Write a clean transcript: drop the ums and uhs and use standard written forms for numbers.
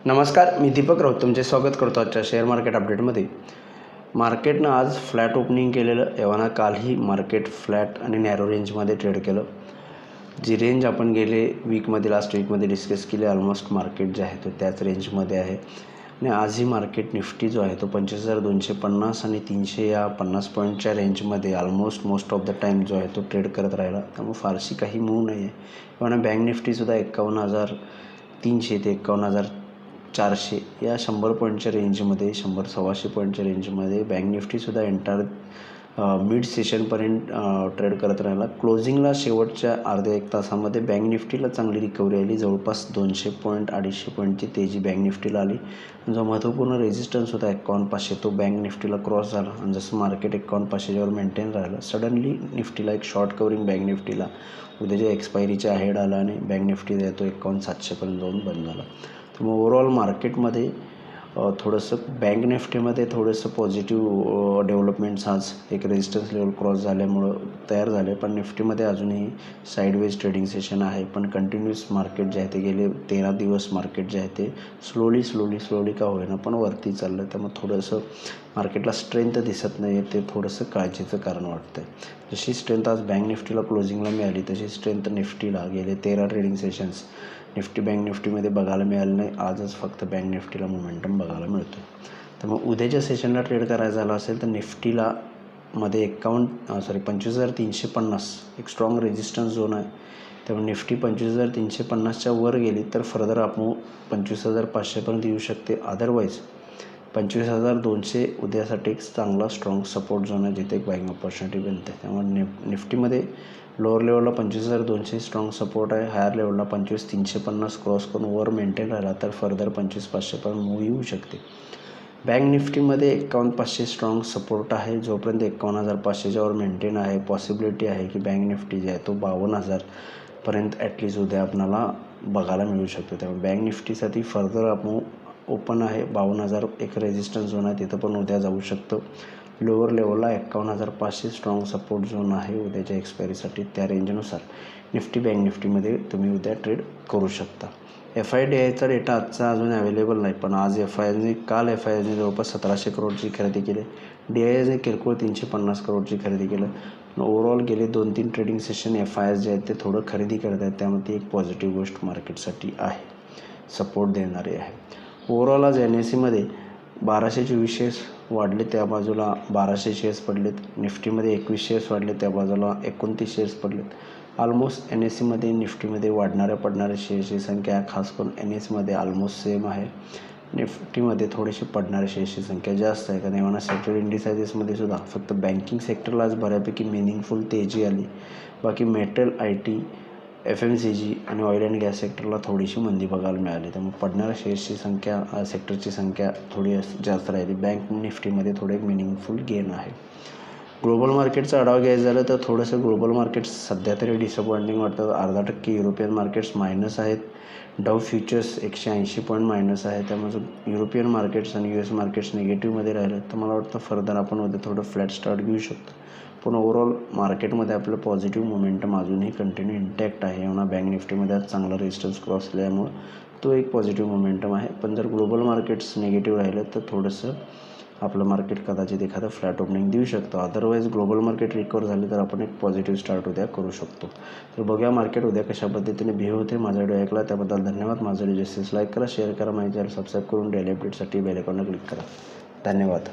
नमस्कार, मी दीपक राऊत तुमचे स्वागत करतो आजच्या शेअर मार्केट अपडेटमध्ये. मार्केटनं आज फ्लॅट ओपनिंग केलेलं, एव्हाना कालही मार्केट फ्लॅट आणि नॅरो रेंजमध्ये ट्रेड केलं. जी रेंज आपण गेले लास्ट वीकमध्ये डिस्कस केली, ऑलमोस्ट मार्केट जे आहे तो त्याच रेंजमध्ये आहे. आणि आजही मार्केट निफ्टी जो आहे तो 25,250 आणि 300 या 50 पॉईंटच्या रेंजमध्ये almost most of the time जो आहे तो ट्रेड करत राहिला. त्यामुळे फारशी काही मूव नाही आहे. एव्हाना बँक निफ्टीसुद्धा 51,300 ते 51,400 या 100 पॉईंटच्या रेंजमध्ये, 100-125 पॉईंटच्या रेंजमध्ये बँक निफ्टीसुद्धा एंटायर मिड सेशनपर्यंत ट्रेड करत राहिला. क्लोजिंगला शेवटच्या अर्ध्या एक तासामध्ये बँक निफ्टीला चांगली रिकव्हरी आली. जवळपास 200 पॉईंट 250 पॉईंटची तेजी बँक निफ्टीला आली. जो महत्त्वपूर्ण रेजिस्टन्स होता 51,500 तो बँक निफ्टीला क्रॉस झाला. आणि जसं मार्केट 51,500वर मेंटेन राहिलं, सडनली निफ्टीला एक शॉर्ट कवरिंग बँक निफ्टीला उद्याच्या एक्सपायरीच्या अहेड आला आणि बँक निफ्टी येतो 51,700पर्यंत जाऊन बंद झाला. त्यामुळे ओव्हरऑल मार्केटमध्ये थोडंसं बँक निफ्टीमध्ये थोडंसं पॉझिटिव्ह डेव्हलपमेंट्स आज एक रेजिस्टन्स लेवल क्रॉस झाल्यामुळं तयार झाले. पण निफ्टीमध्ये अजूनही साईडवेज ट्रेडिंग सेशन आहे. पण कंटिन्युअस मार्केट जे आहे ते गेले 13 दिवस मार्केट जे आहे ते स्लोली का होईना पण वरती चाललं. त्यामुळे थोडंसं मार्केटला स्ट्रेंथ दिसत नाही आहे, ते थोडंसं काळजीचं कारण वाटतं आहे. जशी स्ट्रेंथ आज बँक निफ्टीला क्लोजिंगला मिळाली तशी स्ट्रेंथ निफ्टीला गेले 13 ट्रेडिंग सेशन्स निफ्टी बँक निफ्टीमध्ये बघायला मिळालं नाही. आजच फक्त बँक निफ्टीला मोमेंटम बघायला मिळतो. त्यामुळे उद्याच्या सेशनला ट्रेड करायचा झाला असेल तर निफ्टीला मध्ये 25,350 एक स्ट्रॉंग रेजिस्टन्स झोन आहे. त्यामुळे निफ्टी 25,350च्या वर गेली तर फर्दर आपण 25,500पर्यंत येऊ शकते. अदरवाईज 25,200 उद्यासाठी एक चांगला स्ट्रॉंग सपोर्ट झोन आहे, जिथे एक बाईंग ऑपॉर्च्युनिटी बनते. त्यामुळे निफ्टीमध्ये लोअर लेवलला 25,200 स्ट्रॉंग सपोर्ट आहे. हायर लेवलला 25,350 क्रॉस करून वर मेंटेन राहिला तर फर्दर 25,500पर्यंत मूव येऊ शकते. बँक निफ्टीमध्ये 51,500 स्ट्रॉंग सपोर्ट आहे. जोपर्यंत 51,500च्या वर मेंटेन आहे, पॉसिबिलिटी आहे की बँक निफ्टी जे आहे तो 52,000पर्यंत ॲटलिस्ट उद्या आपल्याला बघायला मिळू शकतो. त्यामुळे बँक निफ्टीसाठी फर्दर आपण ओपन आहे. 52,000 एक रेजिस्टन्स झोन आहे, तिथं पण उद्या जाऊ शकतो. लोअर लेवलला 51,500 स्ट्रॉंग सपोर्ट झोन आहे उद्याच्या एक्सपायरीसाठी. त्या रेंजनुसार निफ्टी बँक निफ्टीमध्ये तुम्ही उद्या ट्रेड करू शकता. FIDIचा डेटा आजचा अजून अवेलेबल नाही, पण आज काल FIIने जवळपास 1,700 करोडची खरेदी केली. DISने किरकोळ 350 करोडची खरेदी केलं. ओव्हरऑल गेले 2-3 ट्रेडिंग सेशन FIIs जे आहेत ते थोडं खरेदी करत आहेत. त्यामुळे ती एक पॉझिटिव्ह गोष्ट मार्केटसाठी आहे, सपोर्ट देणारी आहे. ओव्हरऑल आज NSEमध्ये 1,224 शेअर्स वाढले, त्या बाजूला 1,200 शेअर्स पडलेत. निफ्टीमध्ये 21 शेअर्स वाढले, त्या बाजूला 29 शेअर्स पडलेत. ऑलमोस्ट NSEमध्ये निफ्टीमध्ये वाढणाऱ्या पडणाऱ्या शेअर्सची संख्या खास करून NSEमध्ये ऑलमोस्ट सेम आहे. निफ्टीमध्ये थोडीशी पडणाऱ्या शेअर्सची संख्या जास्त आहे. कारण एव्हाना सेक्टर इंडिसायझेसमध्ये सुद्धा फक्त बँकिंग सेक्टरला आज बऱ्यापैकी मिनिंगफुल तेजी आली. बाकी मेटल, IT, FMCG आणि ऑइल अँड गॅस सेक्टरला थोडीशी मंदी बघायला मिळाली. त्यामुळे पडणाऱ्या शेअर्सची संख्या, सेक्टरची संख्या थोडी जास्त राहिली. बँक निफ्टीमध्ये थोडं एक मिनिंगफुल गेन आहे. ग्लोबल मार्केटचा आढावा घ्यायचं झालं तर थोडंसं ग्लोबल मार्केट्स सध्या तरी डिसअपॉइंटिंग वाटतं. 0.5% युरोपियन मार्केट्स मायनस आहेत. डाऊ फ्युचर्स 180 पॉईंट मायनस आहे. त्यामुळे युरोपियन मार्केट्स आणि US मार्केट्स निगेटिव्हमध्ये राहिलं तर मला वाटतं फर्दर आपण उद्या थोडं फ्लॅट स्टार्ट घेऊ शकतो. पण ओव्हरऑल मार्केटमध्ये आपलं पॉझिटिव्ह मोमेंटम अजूनही कंटिन्यू इंटॅक्ट आहे. एवढा बँक निफ्टीमध्ये आज चांगला रेजिस्टन्स क्रॉस केल्यामुळं तो एक पॉझिटिव्ह मोमेंटम आहे. पण जर ग्लोबल मार्केट्स निगेटिव्ह राहिलं तर थोडंसं आपलं मार्केट कदाचित एखादं फ्लॅट ओपनिंग देऊ शकतो. अदरवाईज ग्लोबल मार्केट रिकवर झाले तर आपण एक पॉझिटिव्ह स्टार्ट उद्या करू शकतो. तर बघूया मार्केट उद्या कशा पद्धतीने बिहेव होते. माझा व्हिडिओ ऐकला त्याबद्दल धन्यवाद. माझं व्हिडिओ लाईक करा, शेअर करा, माझ्या चॅनल सबस्क्राईब करून डेली अपडेटसाठी बेल आयकॉनला क्लिक करा. धन्यवाद.